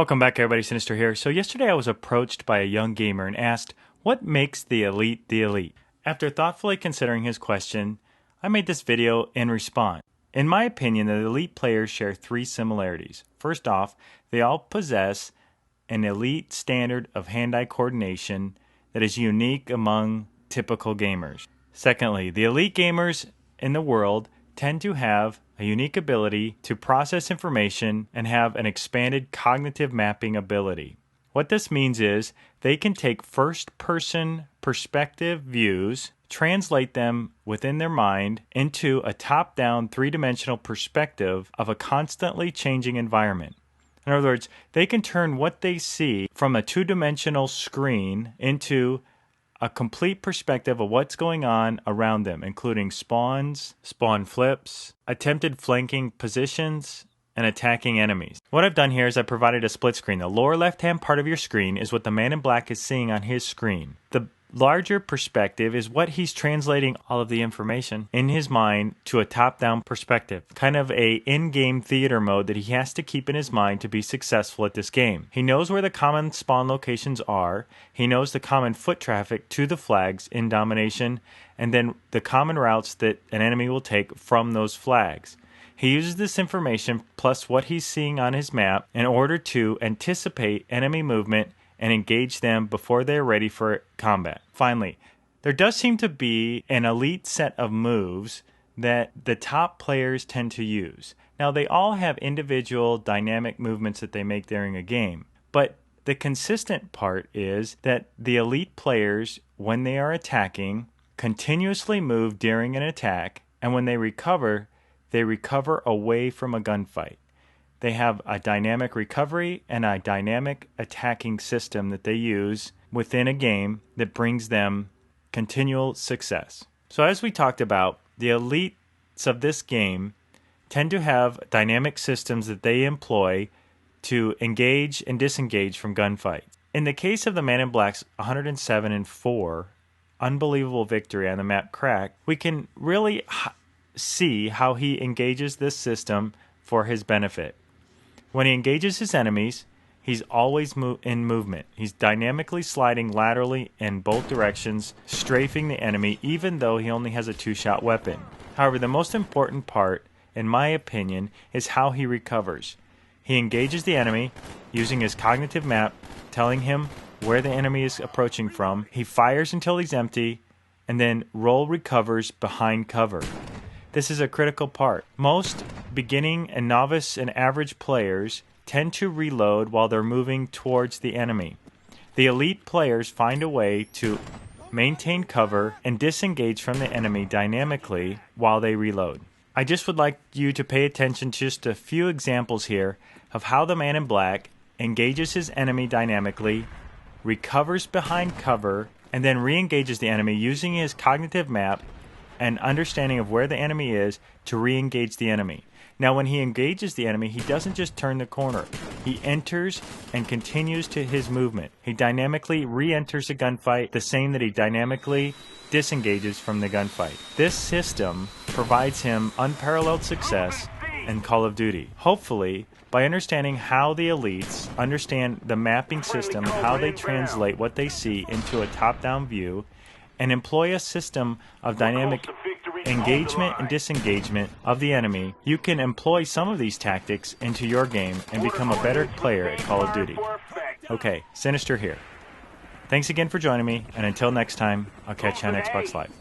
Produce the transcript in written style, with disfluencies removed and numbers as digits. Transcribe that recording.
Welcome back everybody, Sinister here. So yesterday I was approached by a young gamer and asked, what makes the elite the elite? After thoughtfully considering his question, I made this video in response. In my opinion, the elite players share three similarities. First off, they all possess an elite standard of hand-eye coordination that is unique among typical gamers. Secondly, the elite gamers in the world tend to have a unique ability to process information and have an expanded cognitive mapping ability. What this means is they can take first-person perspective views, translate them within their mind into a top-down three-dimensional perspective of a constantly changing environment. In other words, they can turn what they see from a two-dimensional screen into a complete perspective of what's going on around them, including spawns, spawn flips, attempted flanking positions, and attacking enemies. What I've done here is I've provided a split screen. The lower left-hand part of your screen is what the man in black is seeing on his screen. The larger perspective is what he's translating all of the information in his mind to a top-down perspective. Kind of a in-game theater mode that he has to keep in his mind to be successful at this game. He knows where the common spawn locations are, he knows the common foot traffic to the flags in domination, and then the common routes that an enemy will take from those flags. He uses this information plus what he's seeing on his map in order to anticipate enemy movement and engage them before they're ready for combat. Finally, there does seem to be an elite set of moves that the top players tend to use. Now, they all have individual dynamic movements that they make during a game, but the consistent part is that the elite players, when they are attacking, continuously move during an attack, and when they recover away from a gunfight. They have a dynamic recovery and a dynamic attacking system that they use within a game that brings them continual success. So as we talked about, the elites of this game tend to have dynamic systems that they employ to engage and disengage from gunfights. In the case of the Man in Black's 107-4 unbelievable victory on the map Crack, we can really see how he engages this system for his benefit. When he engages his enemies, he's always in movement. He's dynamically sliding laterally in both directions, strafing the enemy even though he only has a two-shot weapon. However, the most important part, in my opinion, is how he recovers. He engages the enemy using his cognitive map, telling him where the enemy is approaching from. He fires until he's empty, and then recovers behind cover. This is a critical part. Most beginning and novice and average players tend to reload while they're moving towards the enemy. The elite players find a way to maintain cover and disengage from the enemy dynamically while they reload. I just would like you to pay attention to just a few examples here of how the Man in Black engages his enemy dynamically, recovers behind cover, and then re-engages the enemy using his cognitive map and understanding of where the enemy is to re-engage the enemy. Now, when he engages the enemy, he doesn't just turn the corner. He enters and continues to his movement. He dynamically re-enters a gunfight the same that he dynamically disengages from the gunfight. This system provides him unparalleled success in Call of Duty. Hopefully, by understanding how the elites understand the mapping system and how they translate what they see into a top-down view, and employ a system of dynamic engagement and disengagement of the enemy, you can employ some of these tactics into your game and become a better player at Call of Duty. Okay, Sinister here. Thanks again for joining me, and until next time, I'll catch you on Xbox Live.